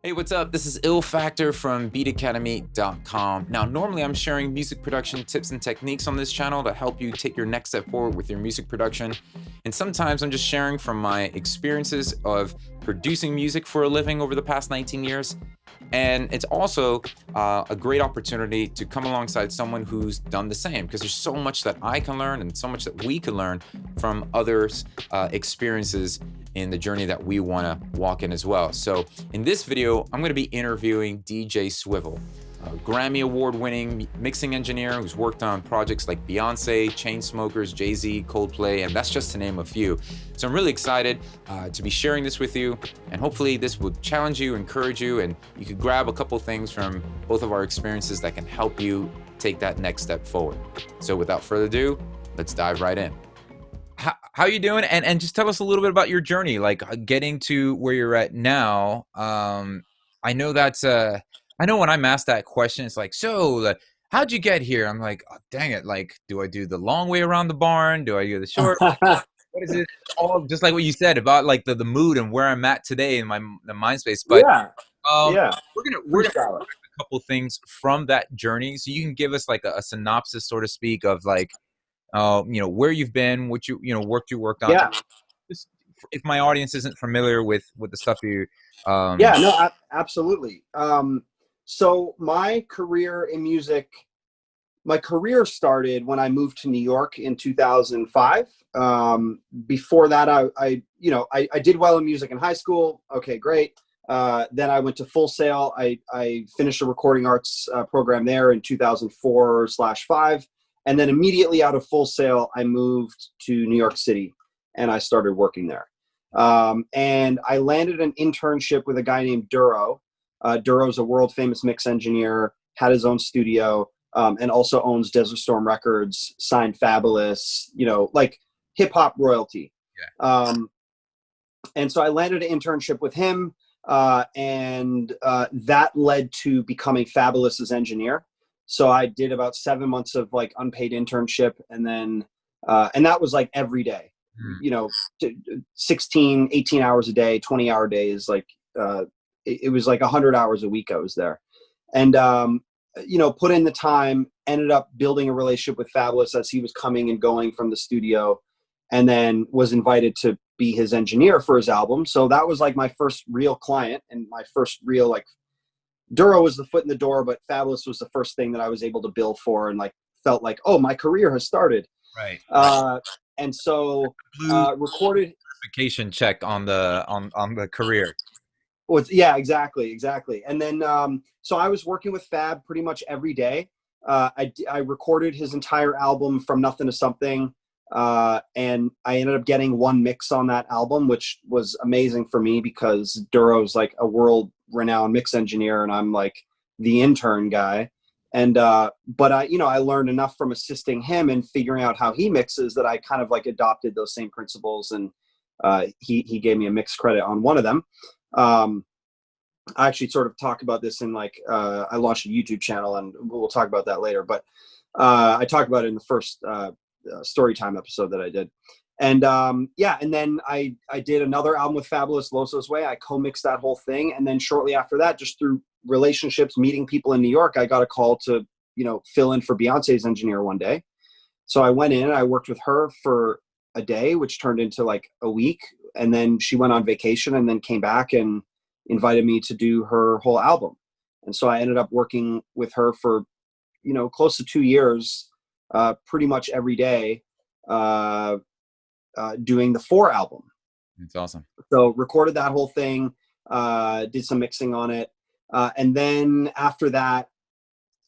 Hey, what's up? This is Ill Factor from beatacademy.com. Now, normally I'm sharing music production tips and techniques on this channel to help you take your next step forward with your music production. And sometimes I'm just sharing from my experiences of producing music for a living over the past 19 years. And it's also a great opportunity to come alongside someone who's done the same, because there's so much that I can learn and so much that we can learn from others' experiences in the journey that we want to walk in as well. So in this video, I'm going to be interviewing DJ Swivel, a Grammy Award winning mixing engineer who's worked on projects like Beyonce, Chainsmokers, Jay-Z, Coldplay, and that's just to name a few. So I'm really excited to be sharing this with you, and hopefully this will challenge you, encourage you, and you could grab a couple things from both of our experiences that can help you take that next step forward. So without further ado, let's dive right in. How you doing? And just tell us a little bit about your journey, like getting to where you're at now. I know that's I know when I'm asked that question, it's like, so how'd you get here? I'm like, oh, dang it. Like, do I do the long way around the barn? Do I do the short? What is it? All just like what you said about like the mood and where I'm at today in the mind space. But we're gonna a couple things from that journey, so you can give us like a synopsis, so to speak, of like where you've been, what work you worked on. Yeah. Just if my audience isn't familiar with the stuff you. Absolutely. So my career in music, my career started when I moved to New York in 2005. Before that, I did well in music in high school. Okay, great. Then I went to Full Sail. I finished a recording arts program there in 2004/5. And then immediately out of Full Sail, I moved to New York City and I started working there. And I landed an internship with a guy named Derulo. Duro's a world famous mix engineer, had his own studio, and also owns Desert Storm Records, signed Fabulous, like hip hop royalty. Yeah. And so I landed an internship with him, and that led to becoming Fabulous's engineer. So I did about 7 months of like unpaid internship, and then and that was like every day, 16, 18 hours a day, 20-hour days. Like it was like 100 hours a week I was there, and put in the time, ended up building a relationship with Fabulous as he was coming and going from the studio, and then was invited to be his engineer for his album. So that was like my first real client and my first real like. Duro was the foot in the door, but Fabulous was the first thing that I was able to bill for, and like felt like, oh, my career has started. Right. And so recorded vacation check on the career. Exactly. And then so I was working with Fab pretty much every day. I recorded his entire album from nothing to something, and I ended up getting one mix on that album, which was amazing for me because Duro's like a world-renowned mix engineer, and I'm like the intern guy. And but I learned enough from assisting him and figuring out how he mixes that I kind of like adopted those same principles, and he gave me a mix credit on one of them. I actually sort of talk about this in like I launched a YouTube channel, and we'll talk about that later. But I talked about it in the first Storytime episode that I did. And and then I did another album with Fabulous, Loso's Way. I co-mixed that whole thing. And then shortly after that, just through relationships, meeting people in New York, I got a call to, fill in for Beyonce's engineer one day. So I went in and I worked with her for a day, which turned into like a week. And then she went on vacation and then came back and invited me to do her whole album. And so I ended up working with her for, close to 2 years, pretty much every day, doing the 4 album. It's awesome. So recorded that whole thing, did some mixing on it. And then after that,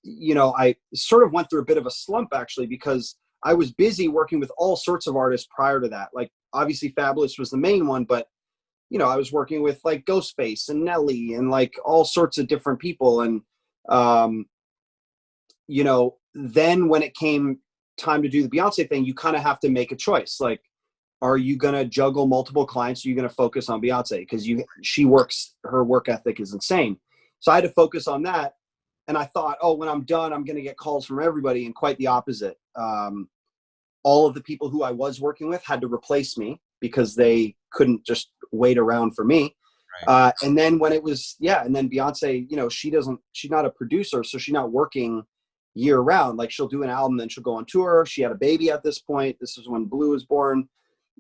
I sort of went through a bit of a slump actually, because I was busy working with all sorts of artists prior to that. Like obviously Fabulous was the main one, but I was working with like Ghostface and Nelly and like all sorts of different people. And, then when it came time to do the Beyonce thing, you kind of have to make a choice. Like, are you going to juggle multiple clients? Or are you going to focus on Beyonce? Because her work ethic is insane. So I had to focus on that. And I thought, oh, when I'm done, I'm going to get calls from everybody. And quite the opposite. All of the people who I was working with had to replace me because they couldn't just wait around for me. Right. And then when it was, and then Beyonce, you know, she's not a producer, so she's not working year round. Like she'll do an album, then she'll go on tour. She had a baby at this point. This is when Blue was born.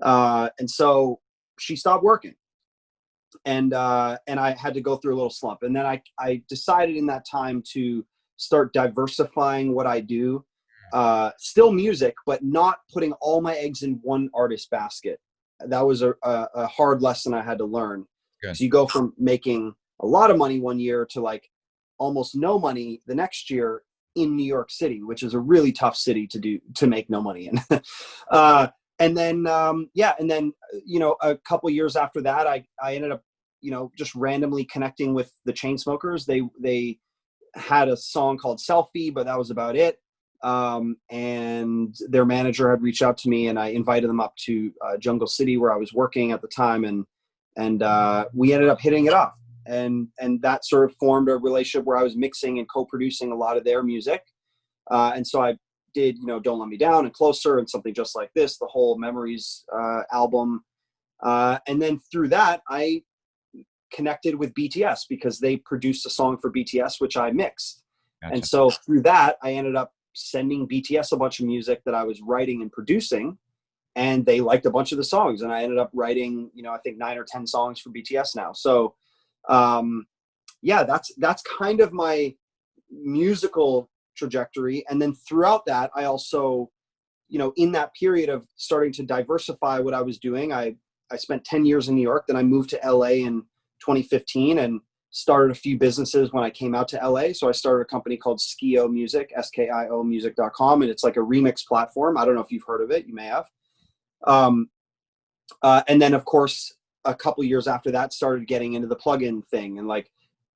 And so she stopped working. And I had to go through a little slump. And then I decided in that time to start diversifying what I do. Still music, but not putting all my eggs in one artist basket. That was a hard lesson I had to learn. Good. So you go from making a lot of money one year to like almost no money the next year in New York City, which is a really tough city to make no money in. And then, you know, a couple years after that, I ended up, you know, just randomly connecting with the Chainsmokers. They had a song called Selfie, but that was about it. And their manager had reached out to me, and I invited them up to Jungle City where I was working at the time. And we ended up hitting it off. And that sort of formed a relationship where I was mixing and co-producing a lot of their music. And so I did, you know, Don't Let Me Down and Closer and Something Just Like This, the whole Memories album. And then through that, I connected with BTS because they produced a song for BTS, which I mixed. Gotcha. And so through that, I ended up sending BTS a bunch of music that I was writing and producing, and they liked a bunch of the songs. And I ended up writing, you know, I think 9 or 10 songs for BTS now. So, that's kind of my musical trajectory. And then throughout that, I also, you know, in that period of starting to diversify what I was doing, I spent 10 years in New York. Then I moved to LA in 2015 and started a few businesses when I came out to LA. So I started a company called Skio Music, SKIO music.com. And it's like a remix platform. I don't know if you've heard of it. You may have. And then of course, a couple years after that, started getting into the plugin thing. And like,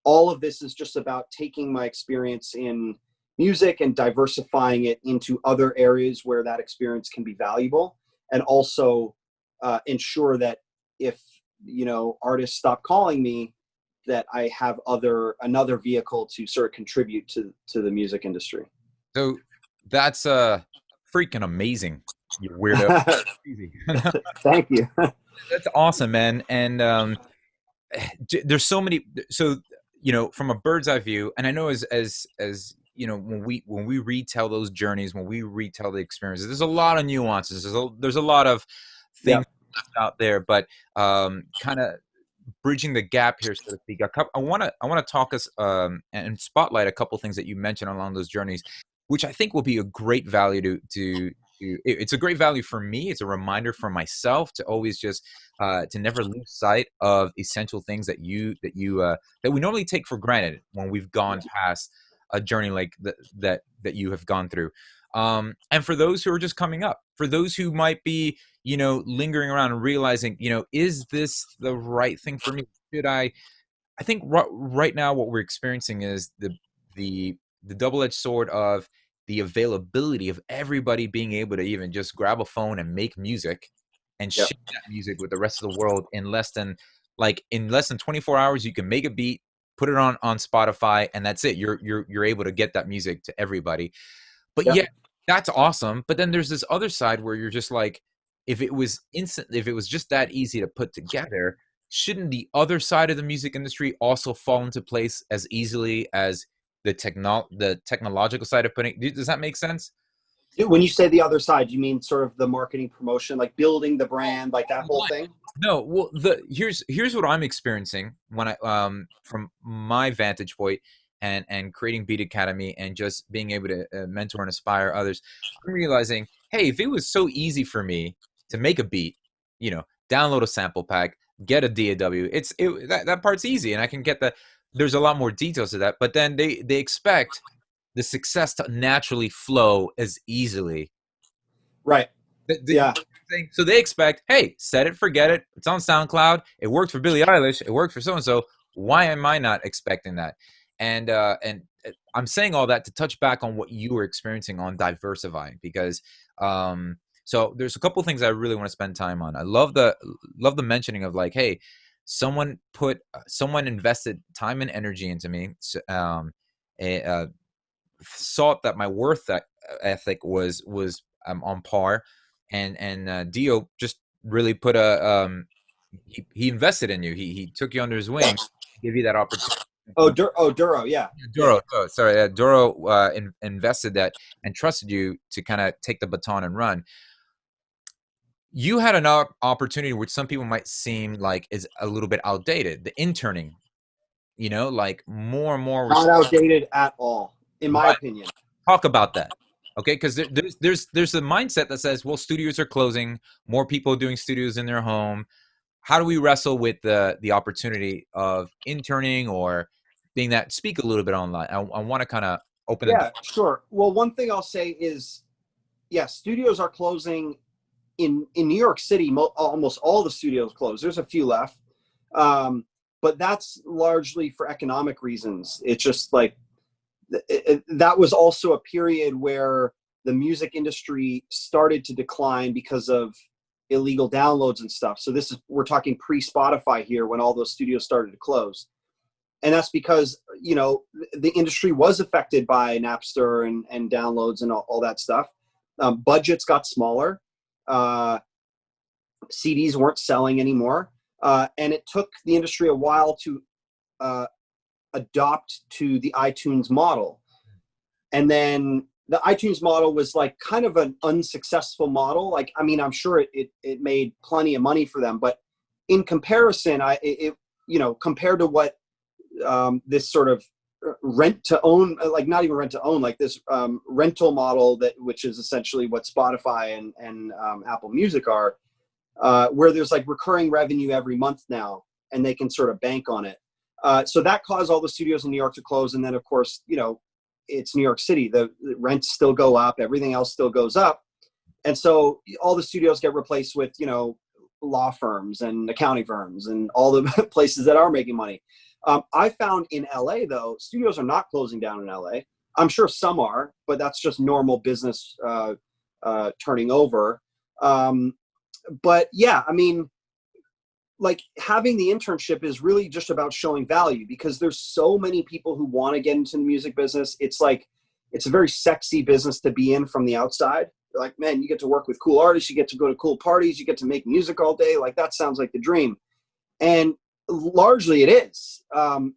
all of this is just about taking my experience in music and diversifying it into other areas where that experience can be valuable. And also ensure that if, you know, artists stop calling me, that I have another vehicle to sort of contribute to the music industry. So that's freaking amazing, you weirdo. Thank you. That's awesome, man. And there's so many. So, you know, from a bird's eye view, and I know as you know, when we retell those journeys, when we retell the experiences, there's a lot of nuances. There's a lot of things out there, but kind of bridging the gap here, so to speak. I want to talk us and spotlight a couple things that you mentioned along those journeys, which I think will be a great value to it's a great value for me. It's a reminder for myself to always just to never lose sight of essential things that we normally take for granted when we've gone past a journey like that you have gone through. And for those who are just coming up, for those who might be, you know, lingering around and realizing, you know, is this the right thing for me? Should I think right now what we're experiencing is the double-edged sword of the availability of everybody being able to even just grab a phone and make music and share that music with the rest of the world in less than 24 hours. You can make a beat, put it on Spotify, and that's it. You're able to get that music to everybody. But yeah, that's awesome. But then there's this other side where you're just like, if it was just that easy to put together, shouldn't the other side of the music industry also fall into place as easily as the technological side of putting? Does that make sense? When you say the other side, you mean sort of the marketing promotion, like building the brand, like that whole thing? No, well, here's what I'm experiencing when I from my vantage point and creating Beat Academy and just being able to mentor and inspire others. I'm realizing, hey, if it was so easy for me to make a beat, you know, download a sample pack, get a DAW, that part's easy, and I can get there's a lot more details to that, but then they expect the success to naturally flow as easily. Right. So they expect, hey, set it, forget it. It's on SoundCloud. It worked for Billie Eilish. It worked for so-and-so. Why am I not expecting that? And I'm saying all that to touch back on what you were experiencing on diversifying, because so there's a couple things I really want to spend time on. I love the mentioning of like, hey, someone invested time and energy into me. Thought that my worth ethic was on par, and Dio just really put he invested in you. He took you under his wing, give you that opportunity. Duro, yeah. Duro, oh, sorry, Duro invested that and trusted you to kind of take the baton and run. You had an opportunity which some people might seem like is a little bit outdated, the interning, like more and more. Not outdated at all, in my opinion. Talk about that. Okay, because there's a mindset that says, well, studios are closing, more people doing studios in their home. How do we wrestle with the opportunity of interning or being that? Speak a little bit online. I want to kind of open. Yeah, sure. Well, one thing I'll say is, yeah, studios are closing in New York City. Almost all the studios closed. There's a few left, but that's largely for economic reasons. It's just like that was also a period where the music industry started to decline because of illegal downloads and stuff. So we're talking pre-Spotify here, when all those studios started to close. And that's because, the industry was affected by Napster and downloads and all that stuff. Budgets got smaller. CDs weren't selling anymore. And it took the industry a while to adopt to the iTunes model. And then the iTunes model was like kind of an unsuccessful model. Like, I mean, I'm sure it made plenty of money for them, but in comparison, compared to what this sort of rent to own, like not even rent to own, like this rental model which is essentially what Spotify and Apple Music are, where there's like recurring revenue every month now, and they can sort of bank on it. So that caused all the studios in New York to close. And then of course, it's New York City, the rents still go up, everything else still goes up. And so all the studios get replaced with, law firms and accounting firms and all the places that are making money. I found in LA though, studios are not closing down in LA. I'm sure some are, but that's just normal business turning over. But yeah, I mean, like having the internship is really just about showing value, because there's so many people who want to get into the music business. It's like, it's a very sexy business to be in from the outside. You're like, man, you get to work with cool artists. You get to go to cool parties. You get to make music all day. Like that sounds like the dream. And largely it is. Don't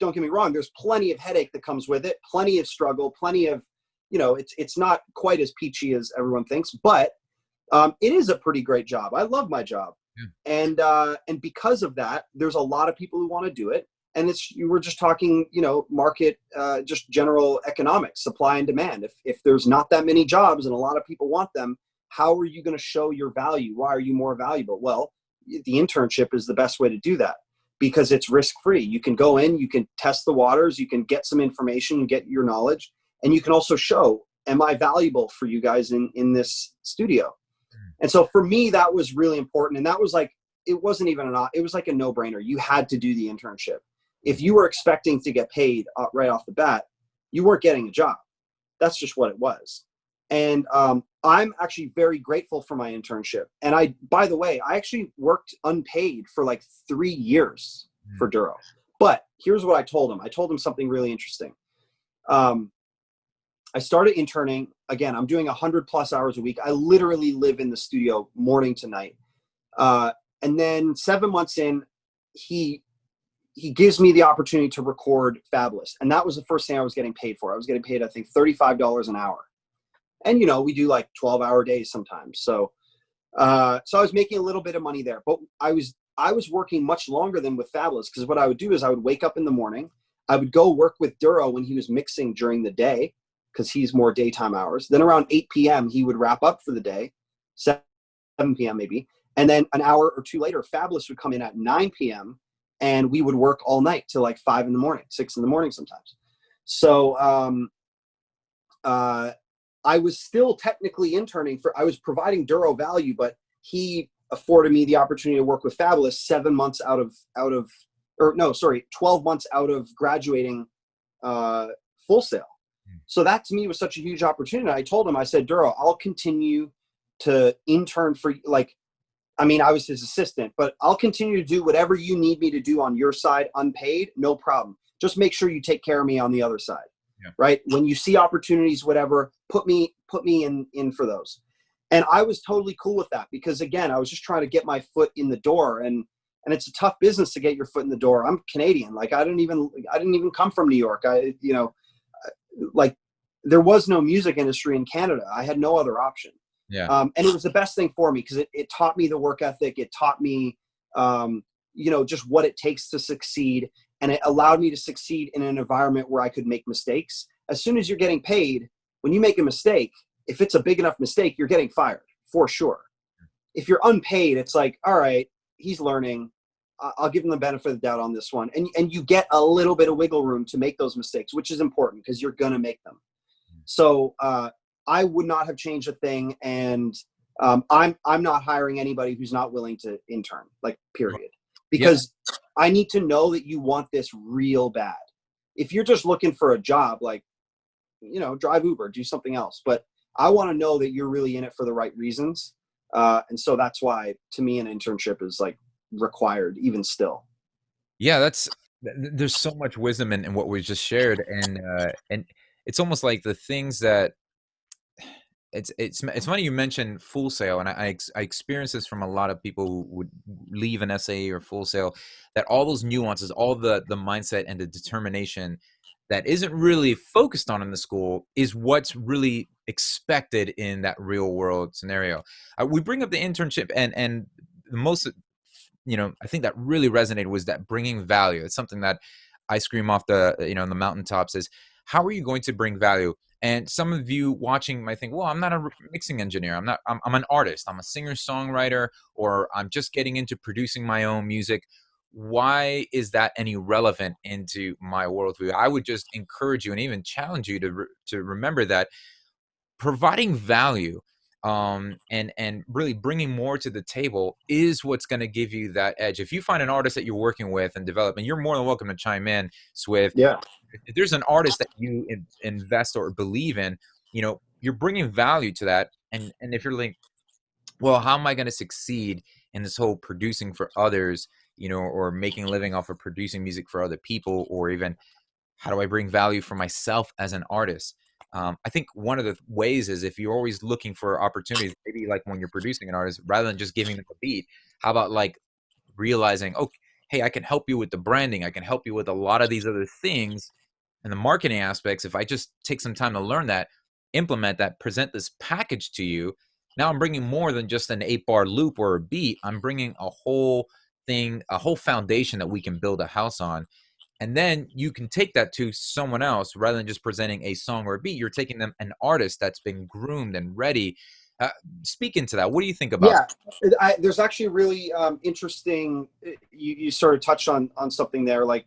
get me wrong. There's plenty of headache that comes with it. Plenty of struggle, plenty of, it's not quite as peachy as everyone thinks, but it is a pretty great job. I love my job. Yeah. And because of that, there's a lot of people who want to do it. And we're just talking, market, just general economics, supply and demand. If there's not that many jobs and a lot of people want them, how are you going to show your value? Why are you more valuable? Well, the internship is the best way to do that, because it's risk-free. You can go in, you can test the waters, you can get some information, get your knowledge, and you can also show, am I valuable for you guys in this studio? And so for me, that was really important. And that was like, it wasn't even it was like a no-brainer. You had to do the internship. If you were expecting to get paid right off the bat, you weren't getting a job. That's just what it was. And I'm actually very grateful for my internship. And by the way, I actually worked unpaid for like 3 years for Duro. But here's what I told him. I told him something really interesting. I started interning. Again, I'm doing 100+ hours a week. I literally live in the studio morning to night. And then 7 months in, he gives me the opportunity to record Fabulous. And that was the first thing I was getting paid for. I was getting paid, I think, $35 an hour. And, we do like 12-hour days sometimes. So I was making a little bit of money there, but I was working much longer than with Fabulous, because what I would do is I would wake up in the morning. I would go work with Duro when he was mixing during the day, because he's more daytime hours. Then around 8 p.m., he would wrap up for the day, 7 p.m. maybe. And then an hour or two later, Fabulous would come in at 9 p.m. and we would work all night till like 5 in the morning, 6 in the morning sometimes. So I was still technically interning I was providing Duro value, but he afforded me the opportunity to work with Fabulous 12 months out of graduating Full Sail. So that to me was such a huge opportunity. I told him, I said, Duro, I'll continue to intern for, I was his assistant, but I'll continue to do whatever you need me to do on your side, unpaid, no problem. Just make sure you take care of me on the other side. Yeah. Right? When you see opportunities, whatever, put me in for those. And I was totally cool with that because, again, I was just trying to get my foot in the door, and it's a tough business to get your foot in the door. I'm Canadian. Like, I didn't even come from New York. Like, there was no music industry in Canada. I had no other option. Yeah. And it was the best thing for me because it taught me the work ethic. It taught me, just what it takes to succeed. And it allowed me to succeed in an environment where I could make mistakes. As soon as you're getting paid, when you make a mistake, if it's a big enough mistake, you're getting fired for sure. If you're unpaid, it's like, all right, he's learning. I'll give him the benefit of the doubt on this one. And you get a little bit of wiggle room to make those mistakes, which is important because you're going to make them. So I would not have changed a thing. And I'm not hiring anybody who's not willing to intern, like, period. Because I need to know that you want this real bad. If you're just looking for a job, like, drive Uber, do something else. But I want to know that you're really in it for the right reasons. And so that's why, to me, an internship is like required even still. Yeah, there's so much wisdom in what we just shared. And it's almost like the things that it's funny you mentioned Full Sail, and I experienced this from a lot of people who would leave an SAE or Full Sail, that all those nuances, all the mindset and the determination that isn't really focused on in the school is what's really expected in that real world scenario. We bring up the internship, and the most, I think that really resonated was that bringing value. It's something that I scream off the, the mountaintops is, how are you going to bring value? And some of you watching might think, well, I'm not a mixing engineer. I'm an artist. I'm a singer-songwriter, or I'm just getting into producing my own music. Why is that any relevant into my worldview? I would just encourage you and even challenge you to remember that providing value and really bringing more to the table is what's going to give you that edge. If you find an artist that you're working with and develop, and you're more than welcome to chime in, Swiv. Yeah. If there's an artist that you invest or believe in, you're bringing value to that. And if you're like, well, how am I going to succeed in this whole producing for others, or making a living off of producing music for other people, or even how do I bring value for myself as an artist? I think one of the ways is, if you're always looking for opportunities, maybe like when you're producing an artist, rather than just giving them a beat, how about like realizing, oh, hey, I can help you with the branding. I can help you with a lot of these other things and the marketing aspects. If I just take some time to learn that, implement that, present this package to you, now I'm bringing more than just an 8-bar loop or a beat. I'm bringing a whole thing, a whole foundation that we can build a house on. And then you can take that to someone else rather than just presenting a song or a beat. You're taking them an artist that's been groomed and ready. Speak into that. What do you think about that? There's actually really interesting, you sort of touched on something there, like,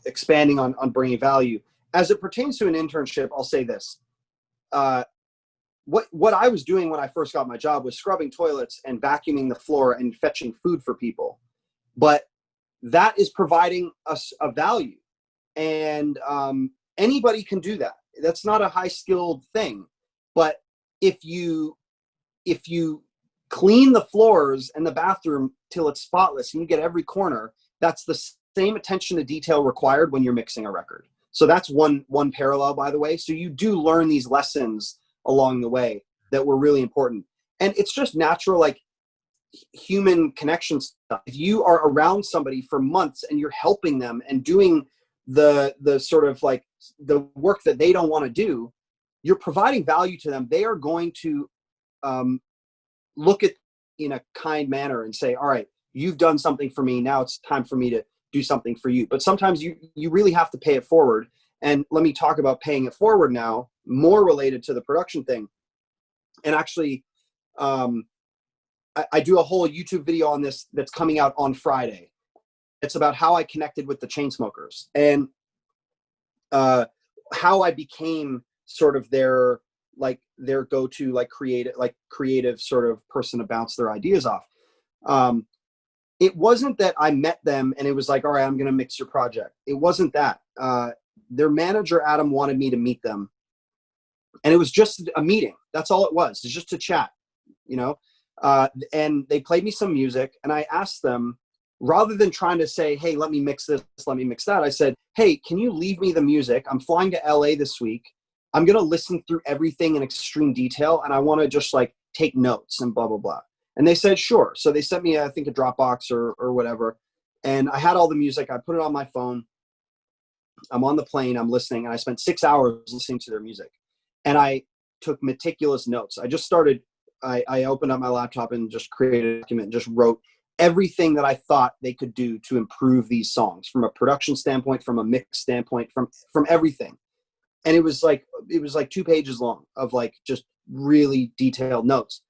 expanding on bringing value. As it pertains to an internship, I'll say this. What I was doing when I first got my job was scrubbing toilets and vacuuming the floor and fetching food for people. But that is providing us a value. And anybody can do that. That's not a high skilled thing. But if you clean the floors and the bathroom till it's spotless and you get every corner, that's the same attention to detail required when you're mixing a record. So that's one parallel, by the way. So you do learn these lessons along the way that were really important. And it's just natural, like, human connection stuff. If you are around somebody for months and you're helping them and doing the sort of like the work that they don't want to do, you're providing value to them. They are going to look at in a kind manner and say, all right, you've done something for me. Now it's time for me to do something for you. But sometimes you really have to pay it forward. And let me talk about paying it forward now, more related to the production thing. And actually, I do a whole YouTube video on this that's coming out on Friday. It's about how I connected with the Chainsmokers and how I became sort of their go-to, creative sort of person to bounce their ideas off. It wasn't that I met them and it was like, all right, I'm going to mix your project. It wasn't that. Their manager, Adam, wanted me to meet them. And it was just a meeting. That's all it was. It's just to chat, and they played me some music, and I asked them, rather than trying to say, hey, let me mix this, let me mix that, I said, hey, can you leave me the music? I'm flying to LA this week. I'm going to listen through everything in extreme detail, and I want to just like take notes and blah, blah, blah. And they said, sure. So they sent me, I think, a Dropbox or whatever. And I had all the music. I put it on my phone. I'm on the plane. I'm listening. And I spent 6 hours listening to their music. And I took meticulous notes. I just started, I opened up my laptop and just created a document and just wrote everything that I thought they could do to improve these songs from a production standpoint, from a mix standpoint, from everything. And it was like 2 pages long of like just really detailed notes.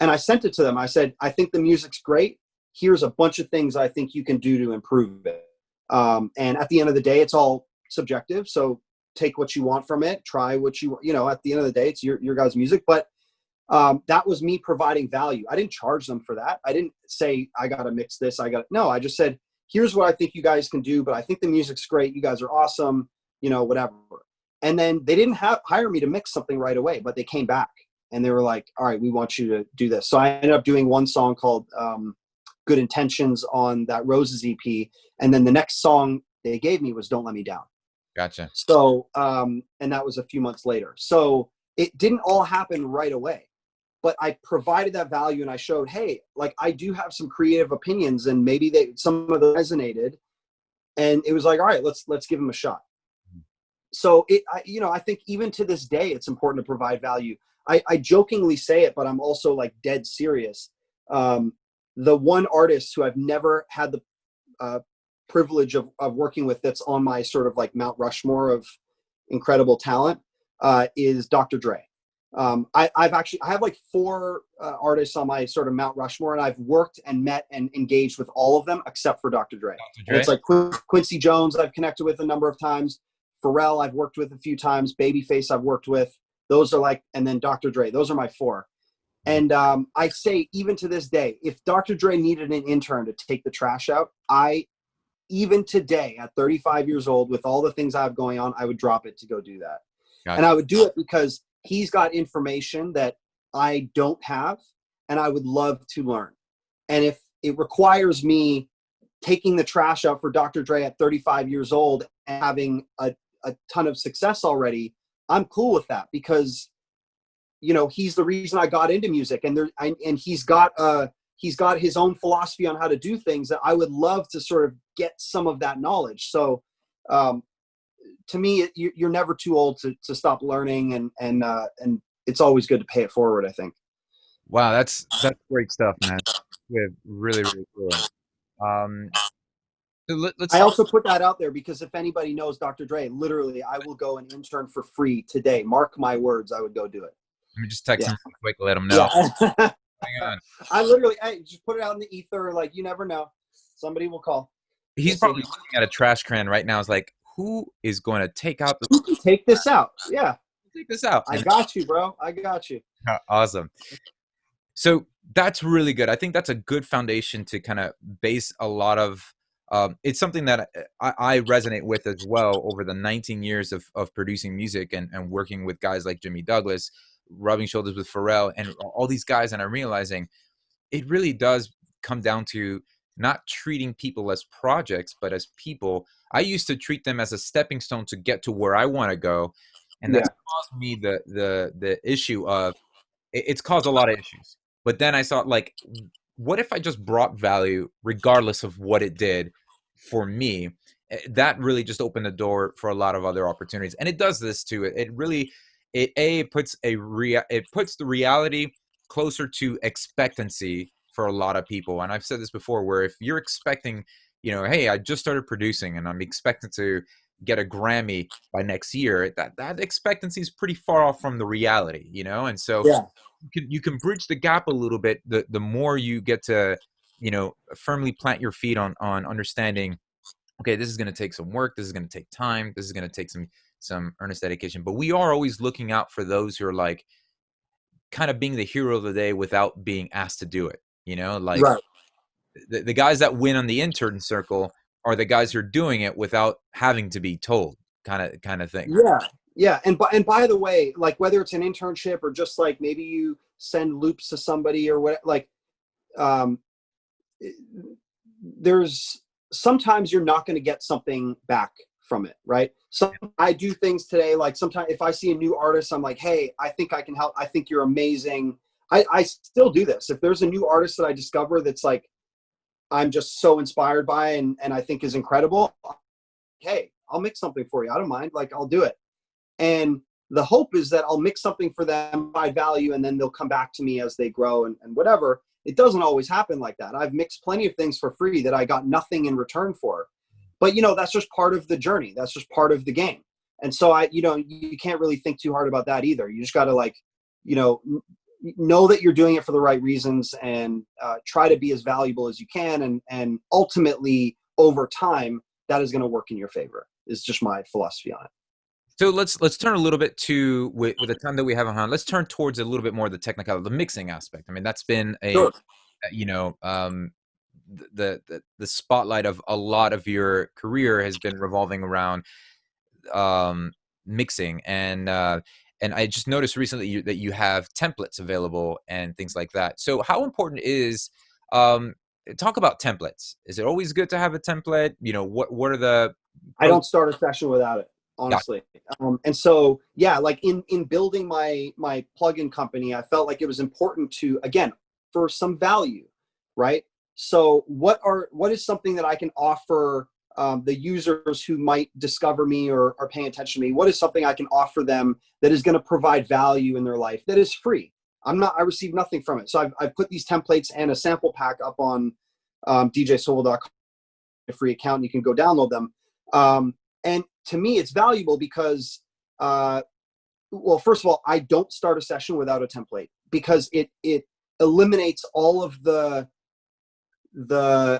And I sent it to them. I said, I think the music's great. Here's a bunch of things I think you can do to improve it. And at the end of the day, it's all subjective. So take what you want from it, try what you know, at the end of the day, it's your guys' music. But that was me providing value. I didn't charge them for that. I didn't say, I got to mix this. No, I just said, here's what I think you guys can do, but I think the music's great. You guys are awesome, you know, whatever. And then they didn't hire me to mix something right away, but they came back and they were like, all right, we want you to do this. So I ended up doing one song called Good Intentions on that Roses EP. And then the next song they gave me was Don't Let Me Down. Gotcha. So, and that was a few months later. So it didn't all happen right away, but I provided that value and I showed, hey, like I do have some creative opinions and maybe some of them resonated, and it was like, all right, let's give them a shot. So I think even to this day, it's important to provide value. I jokingly say it, but I'm also like dead serious. The one artist who I've never had the privilege of working with that's on my sort of like Mount Rushmore of incredible talent is Dr. Dre. I have like 4 artists on my sort of Mount Rushmore, and I've worked and met and engaged with all of them except for Dr. Dre. And it's like Quincy Jones I've connected with a number of times. Pharrell I've worked with a few times. Babyface I've worked with. Those are like, and then Dr. Dre. Those are my 4. And I say, even to this day, if Dr. Dre needed an intern to take the trash out, even today at 35 years old, with all the things I have going on, I would drop it to go do that. Gotcha. And I would do it because he's got information that I don't have, and I would love to learn. And if it requires me taking the trash out for Dr. Dre at 35 years old and having a ton of success already, I'm cool with that, because you know, he's the reason I got into music, and he's got his own philosophy on how to do things that I would love to sort of get some of that knowledge. So to me, you're never too old to stop learning, and it's always good to pay it forward, I think. Wow, that's great stuff, man. Yeah, really, really cool. So I also put that out there because if anybody knows Dr. Dre, literally, I will go and intern for free today. Mark my words, I would go do it. Let me just text him quick, let him know. Yeah. Hang on. I literally, just put it out in the ether. Like, you never know. Somebody will call. He's probably looking at a trash can right now. It's like, who is going to take out Who can take this out? Yeah. Take this out. I got you, bro. I got you. Awesome. So that's really good. I think that's a good foundation to kind of base a lot of, it's something that I resonate with as well over the 19 years of producing music and working with guys like Jimmy Douglas, rubbing shoulders with Pharrell and all these guys. And I'm realizing it really does come down to not treating people as projects, but as people. I used to treat them as a stepping stone to get to where I want to go. And that's caused me the issue of, it's caused a lot of issues. But then I thought, like, what if I just brought value regardless of what it did for me? That really just opened the door for a lot of other opportunities. And it does this too. It puts the reality closer to expectancy for a lot of people. And I've said this before, where if you're expecting, you know, hey, I just started producing and I'm expecting to get a Grammy by next year, that expectancy is pretty far off from the reality, you know? And so you can bridge the gap a little bit the more you get to, you know, firmly plant your feet on understanding, okay, this is going to take some work, this is going to take time, this is going to take some earnest dedication. But we are always looking out for those who are like kind of being the hero of the day without being asked to do it, you know? Like the guys that win on the intern circle are the guys who are doing it without having to be told, kind of thing. Yeah. And by the way, like whether it's an internship or just like maybe you send loops to somebody or what, like there's sometimes you're not going to get something back from it, right? So I do things today, like sometimes if I see a new artist, I'm like, hey, I think I can help. I think you're amazing. I still do this. If there's a new artist that I discover that's like, I'm just so inspired by and I think is incredible, hey, I'll mix something for you. I don't mind. Like, I'll do it. And the hope is that I'll mix something for them, provide value, and then they'll come back to me as they grow and whatever. It doesn't always happen like that. I've mixed plenty of things for free that I got nothing in return for. But, you know, that's just part of the journey. That's just part of the game. And so you can't really think too hard about that either. You just got to, like, you know that you're doing it for the right reasons, and try to be as valuable as you can. And ultimately, over time, that is going to work in your favor, is just my philosophy on it. So let's turn a little bit to, with the time that we have on hand, let's turn towards a little bit more of the technicality, the mixing aspect. I mean, that's been Sure. The spotlight of a lot of your career has been revolving around mixing, and I just noticed recently that you have templates available and things like that. So how important is talk about templates? Is it always good to have a template? You know, what are the I don't start a session without it, honestly. And so, yeah, like in building my plugin company, I felt like it was important to, again, for some value, right? So what is something that I can offer the users who might discover me or are paying attention to me? What is something I can offer them that is going to provide value in their life that is free? I receive nothing from it. So I've put these templates and a sample pack up on djswivel.com, a free account. You can go download them. And to me, it's valuable because, well, first of all, I don't start a session without a template, because it eliminates all of the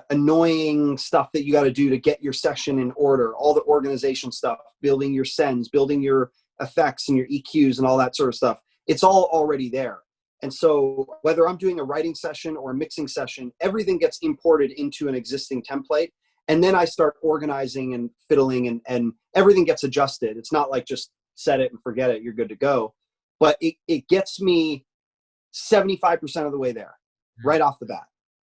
annoying stuff that you got to do to get your session in order, all the organization stuff, building your sends, building your effects and your EQs and all that sort of stuff. It's all already there. And so whether I'm doing a writing session or a mixing session, everything gets imported into an existing template. And then I start organizing and fiddling, and everything gets adjusted. It's not like just set it and forget it, you're good to go. But it gets me 75% of the way there, right off the bat.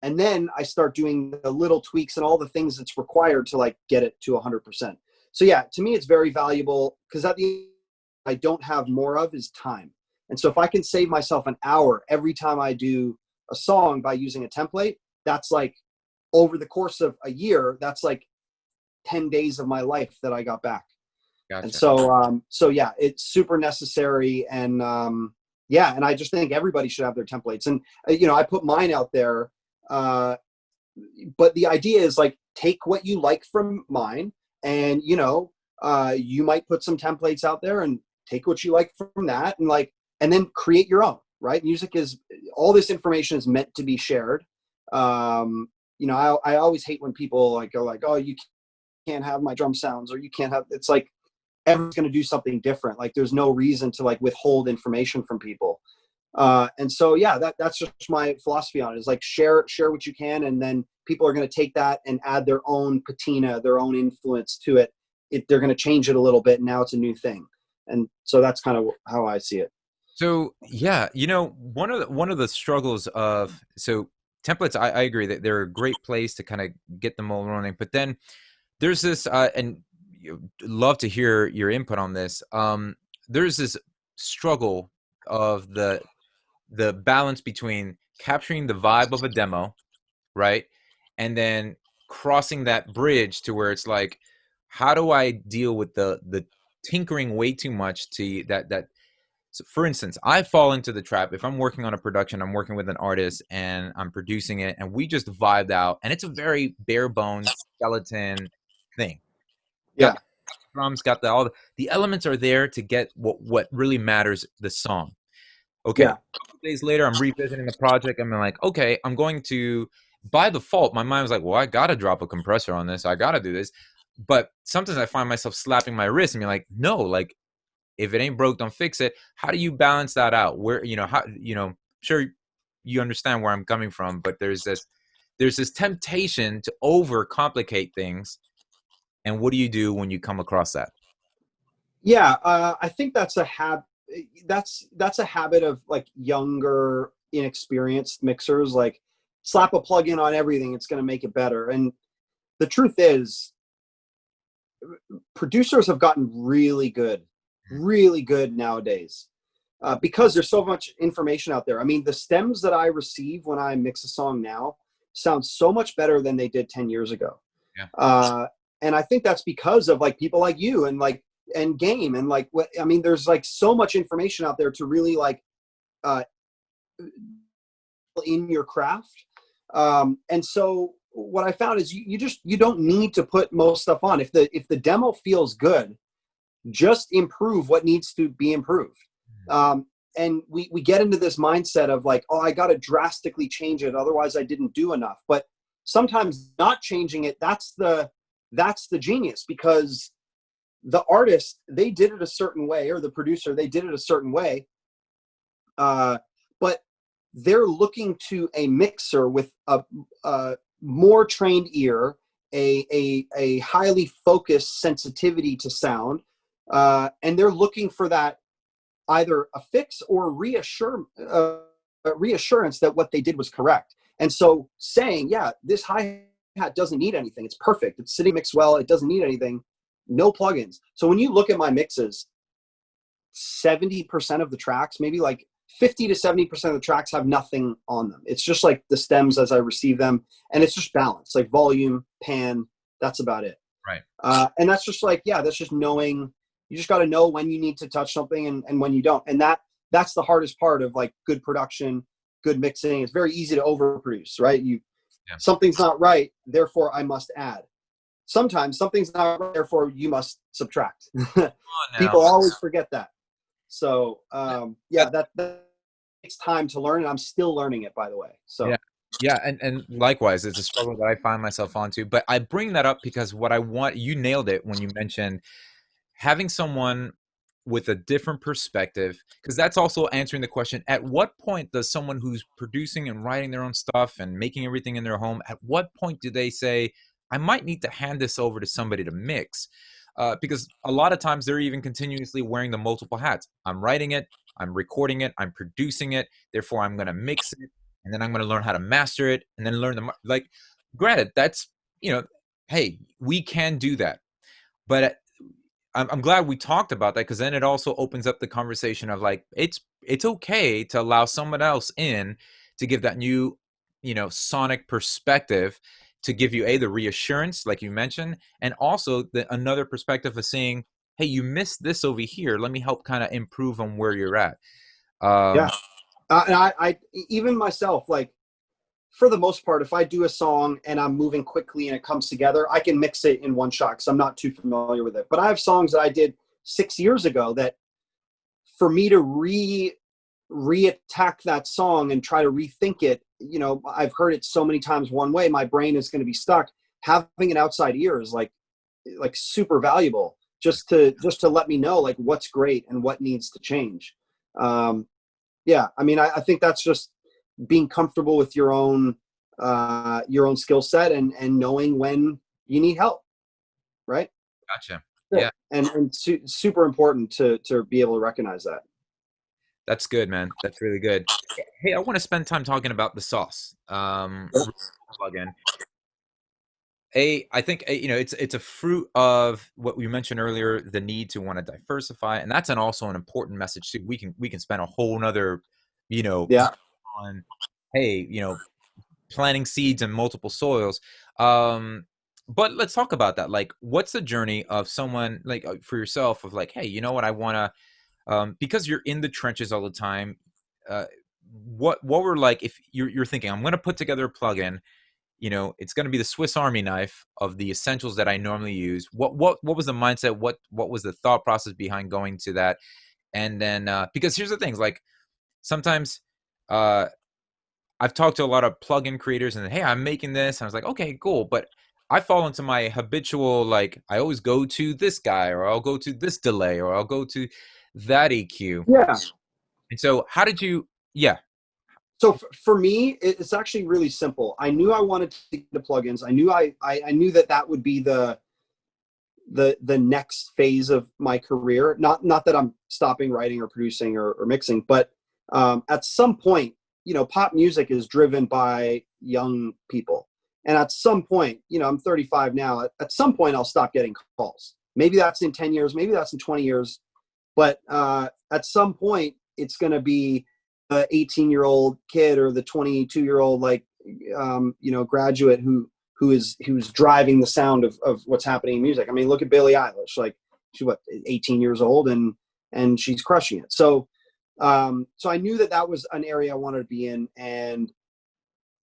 And then I start doing the little tweaks and all the things that's required to, like, get it to 100%. So yeah, to me, it's very valuable, because at the end, I don't have more of is time. And so if I can save myself an hour every time I do a song by using a template, that's like, over the course of a year, that's like 10 days of my life that I got back. Gotcha. And so yeah, it's super necessary. And yeah, and I just think everybody should have their templates. And I put mine out there, but the idea is, like, take what you like from mine, and you might put some templates out there, and take what you like from that, and then create your own. Right? Music is, all this information is meant to be shared. I always hate when people go like, oh, you can't have my drum sounds, or you can't have, it's like, everyone's going to do something different. Like, there's no reason to, like, withhold information from people. And so, yeah, that's just my philosophy on it, is like, share what you can. And then people are going to take that and add their own patina, their own influence to it. They're going to change it a little bit. And now it's a new thing. And so that's kind of how I see it. So yeah, one of the struggles of, so templates, I agree that they're a great place to kind of get them all running. But then there's this, and love to hear your input on this. There's this struggle of the balance between capturing the vibe of a demo, right, and then crossing that bridge to where it's like, how do I deal with the tinkering way too much to that. So for instance, I fall into the trap. If I'm working on a production, I'm working with an artist and I'm producing it, and we just vibed out, and it's a very bare bones skeleton thing. Yeah. Got the drums, got all the elements are there to get what really matters, the song. Okay. Yeah. A couple days later, I'm revisiting the project. I'm like, okay, I'm going to, by default, my mind was like, well, I got to drop a compressor on this. I got to do this. But sometimes I find myself slapping my wrist and be like, no, like, if it ain't broke, don't fix it. How do you balance that out? Where, sure you understand where I'm coming from, but there's this temptation to overcomplicate things. And what do you do when you come across that? Yeah. I think that's a that's a habit of, like, younger, inexperienced mixers. Like, slap a plug-in on everything, it's going to make it better. And the truth is, producers have gotten really good nowadays. because there's so much information out there. I mean, the stems that I receive when I mix a song now sound so much better than they did 10 years ago. Yeah. And I think that's because of like people like you and like, and Game and like, what, I mean, there's like so much information out there to really like, in your craft. And so what I found is you don't need to put most stuff on. If the demo feels good, just improve what needs to be improved. And we get into this mindset of like, oh, I got to drastically change it, otherwise I didn't do enough. But sometimes not changing it, that's the genius, because the artist, they did it a certain way, or the producer, they did it a certain way. But they're looking to a mixer with a more trained ear, a highly focused sensitivity to sound, and they're looking for that, either a fix or reassurance that what they did was correct. And so saying, yeah, this hi-hat doesn't need anything, it's perfect, it's sitting mixed well, it doesn't need anything, no plugins. So when you look at my mixes, 70% of the tracks, maybe like 50 to 70% of the tracks have nothing on them. It's just like the stems as I receive them, and it's just balance, like volume, pan, that's about it. Right. And that's just like, yeah, that's just knowing, you just got to know when you need to touch something and when you don't. And that's the hardest part of like good production, good mixing. It's very easy to overproduce, right? Something's not right, therefore I must add. Sometimes something's not right, therefore you must subtract. People always forget that. So that takes time to learn, and I'm still learning it, by the way. So yeah, and likewise, it's a struggle that I find myself onto. But I bring that up because what I want, you nailed it when you mentioned having someone with a different perspective, because that's also answering the question, at what point does someone who's producing and writing their own stuff and making everything in their home, at what point do they say, I might need to hand this over to somebody to mix? Because a lot of times they're even continuously wearing the multiple hats. I'm writing it, I'm recording it, I'm producing it, therefore I'm going to mix it, and then I'm going to learn how to master it, and then learn like, granted, that's, hey, we can do that. But I'm glad we talked about that, because then it also opens up the conversation of like, it's okay to allow someone else in to give that new, sonic perspective, to give you the reassurance, like you mentioned, and also another perspective of saying, hey, you missed this over here. Let me help kind of improve on where you're at. And I even myself, like, for the most part, if I do a song and I'm moving quickly and it comes together, I can mix it in one shot because I'm not too familiar with it. But I have songs that I did 6 years ago that, for me to re-attack that song and try to rethink it, I've heard it so many times one way, my brain is going to be stuck. Having an outside ear is like super valuable, just to let me know like what's great and what needs to change. I mean, I think that's just being comfortable with your own skill set and knowing when you need help. Right. Gotcha. Yeah. And super important to be able to recognize that. That's good, man. That's really good. Hey, I want to spend time talking about the sauce plugin. I think it's a fruit of what we mentioned earlier, the need to want to diversify, and that's also an important message too. We can spend a whole nother, on planting seeds in multiple soils. But let's talk about that. Like, what's the journey of someone like for yourself of like, hey, you know what, I want to. Because you're in the trenches all the time, what were like, if you're thinking, I'm going to put together a plugin, it's going to be the Swiss Army knife of the essentials that I normally use. What was the mindset? What was the thought process behind going to that? And then, because here's the things, like sometimes, I've talked to a lot of plugin creators and, hey, I'm making this. And I was like, okay, cool. But I fall into my habitual, like, I always go to this guy, or I'll go to this delay, or I'll go to that EQ. Yeah. And so how did you, So for me, it's actually really simple. I knew I wanted to get the plugins. I knew I knew that would be the next phase of my career. Not that I'm stopping writing or producing or mixing, but at some point, pop music is driven by young people. And at some point, I'm 35 now. At some point, I'll stop getting calls. Maybe that's in 10 years. Maybe that's in 20 years. But at some point, it's going to be the 18-year-old kid or the 22-year-old, like, graduate who's driving the sound of what's happening in music. I mean, look at Billie Eilish, like she's 18 years old and she's crushing it. So I knew that was an area I wanted to be in. And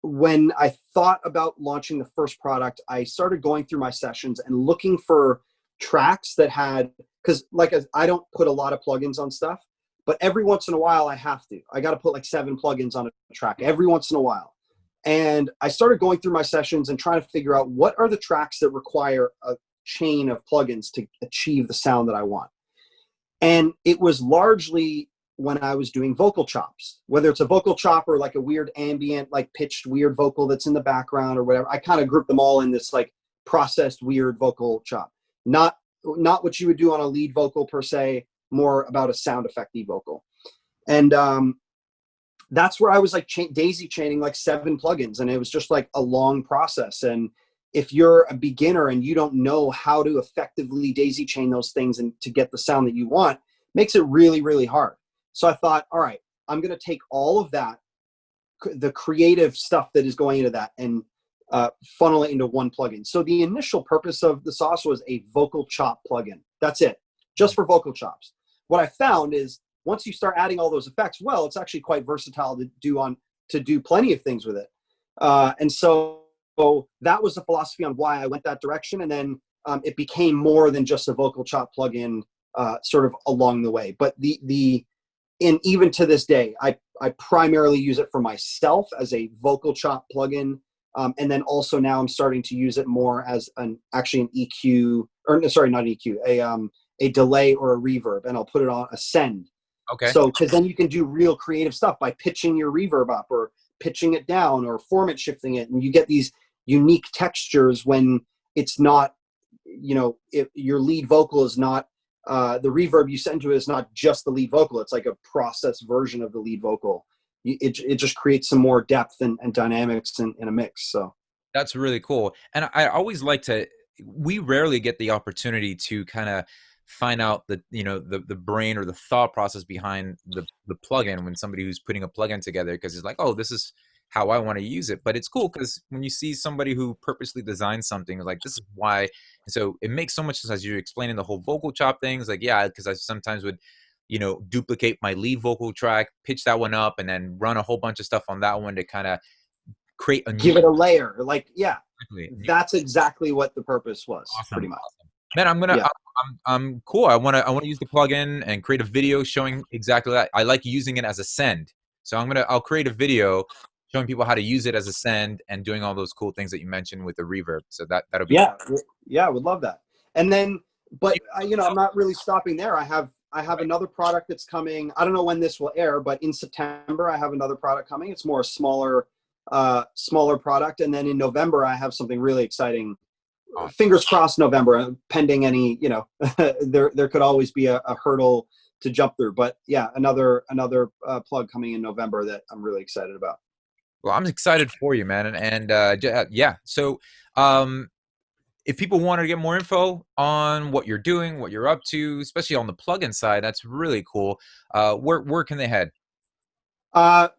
when I thought about launching the first product, I started going through my sessions and looking for tracks that had, because I don't put a lot of plugins on stuff, but every once in a while I got to put like 7 plugins on a track every once in a while. And I started going through my sessions and trying to figure out what are the tracks that require a chain of plugins to achieve the sound that I want. And it was largely when I was doing vocal chops, whether it's a vocal chop or like a weird ambient, like pitched weird vocal that's in the background or whatever. I kind of group them all in this like processed weird vocal chop. Not what you would do on a lead vocal per se, more about a sound effecty vocal. And that's where I was like daisy chaining like 7 plugins, and it was just like a long process. And if you're a beginner and you don't know how to effectively daisy chain those things and to get the sound that you want, makes it really, really hard. So I thought, all right, I'm going to take all of that, the creative stuff that is going into that, and funnel it into one plugin. So the initial purpose of the sauce was a vocal chop plugin. That's it, just for vocal chops. What I found is once you start adding all those effects, well, it's actually quite versatile to do plenty of things with it. And so that was the philosophy on why I went that direction. And then it became more than just a vocal chop plugin sort of along the way. But even to this day, I primarily use it for myself as a vocal chop plugin. And then also now I'm starting to use it more as an EQ, or sorry, not EQ, a delay or a reverb, and I'll put it on a send. Okay. So, because then you can do real creative stuff by pitching your reverb up or pitching it down or format shifting it, and you get these unique textures when it's not, if your lead vocal is not, the reverb you send to it is not just the lead vocal. It's like a processed version of the lead vocal. It just creates some more depth and dynamics in a mix. So that's really cool. And I always we rarely get the opportunity to kind of find out the brain or the thought process behind the plugin when somebody who's putting a plugin together, because it's like, oh, this is how I want to use it. But it's cool because when you see somebody who purposely designed something, like, this is why. And so it makes so much sense as you're explaining the whole vocal chop things. Like, yeah, because I sometimes would, duplicate my lead vocal track, pitch that one up, and then run a whole bunch of stuff on that one to kind of create give it a layer. Like, yeah, exactly. That's exactly what the purpose was. Awesome. Pretty much. Awesome. Man, I'm cool. I want to use the plugin and create a video showing exactly that. I like using it as a send. So I'll create a video showing people how to use it as a send and doing all those cool things that you mentioned with the reverb. So that'll be cool. Yeah, I would love that. And then, but I'm not really stopping there. I have another product that's coming. I don't know when this will air, but in September I have another product coming. It's more a smaller product, and then in November I have something really exciting. Fingers crossed November, pending any, there could always be a hurdle to jump through, but yeah, another plug coming in November that I'm really excited about. Well, I'm excited for you, man. And yeah. So if people want to get more info on what you're doing, what you're up to, especially on the plugin side, that's really cool. Where can they head? All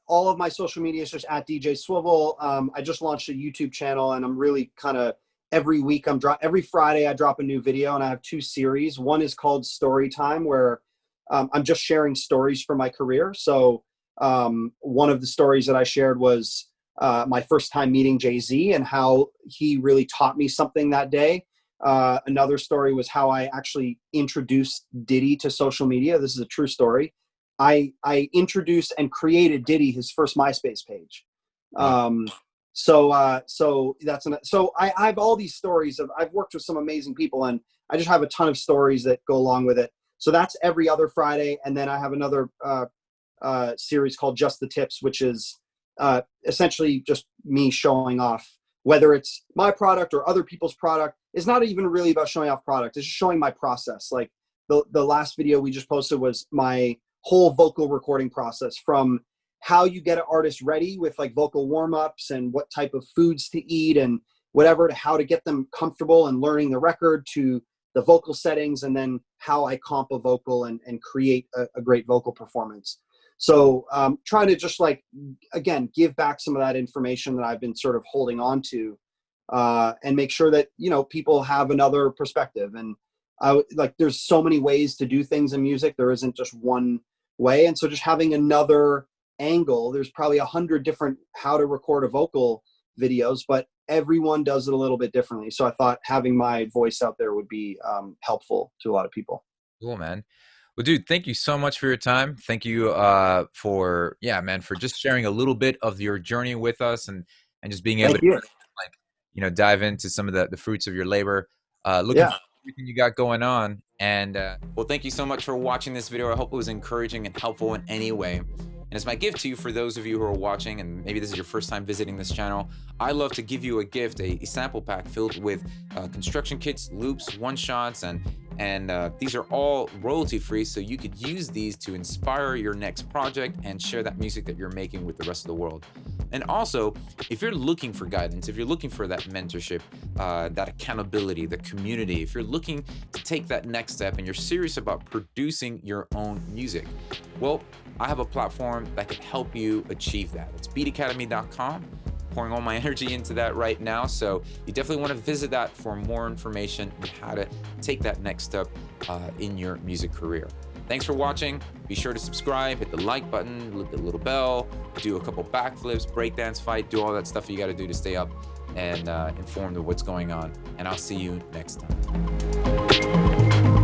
of my social media is just at DJ Swivel. I just launched a YouTube channel, and I'm really kind of every week every Friday I drop a new video, and I have 2 series. One is called Story Time, where I'm just sharing stories from my career. So one of the stories that I shared was my first time meeting Jay-Z and how he really taught me something that day. Another story was how I actually introduced Diddy to social media. This is a true story. I introduced and created Diddy his first MySpace page. So I have all these stories I've worked with some amazing people, and I just have a ton of stories that go along with it. So that's every other Friday. And then I have another series called Just the Tips, which is essentially just me showing off, whether it's my product or other people's product. It's not even really about showing off product. It's just showing my process. Like the last video we just posted was my whole vocal recording process, from how you get an artist ready with like vocal warm-ups and what type of foods to eat and whatever, to how to get them comfortable and learning the record, to the vocal settings, and then how I comp a vocal and create a great vocal performance. So trying to just like, again, give back some of that information that I've been sort of holding on to, and make sure that, you know, people have another perspective. And like, there's so many ways to do things in music. There isn't just one way. And so just having another angle, there's probably 100 different how to record a vocal videos, but everyone does it a little bit differently. So I thought having my voice out there would be helpful to a lot of people. Cool, man. Well, dude, thank you so much for your time. Thank you for just sharing a little bit of your journey with us, and just being able to like, you know, dive into some of the fruits of your labor. Looking for everything you got going on. And well, thank you so much for watching this video. I hope it was encouraging and helpful in any way. And as my gift to you, for those of you who are watching, and maybe this is your first time visiting this channel, I love to give you a gift, a sample pack filled with construction kits, loops, one-shots, and these are all royalty free, so you could use these to inspire your next project and share that music that you're making with the rest of the world. And also, if you're looking for guidance, if you're looking for that mentorship, that accountability, the community, if you're looking to take that next step and you're serious about producing your own music, well, I have a platform that can help you achieve that. It's beatacademy.com. Pouring all my energy into that right now, so you definitely want to visit that for more information on how to take that next step in your music career. Thanks for watching. Be sure to subscribe, hit the like button, hit the little bell, do a couple backflips, breakdance fight, do all that stuff you got to do to stay up and informed of what's going on. And I'll see you next time.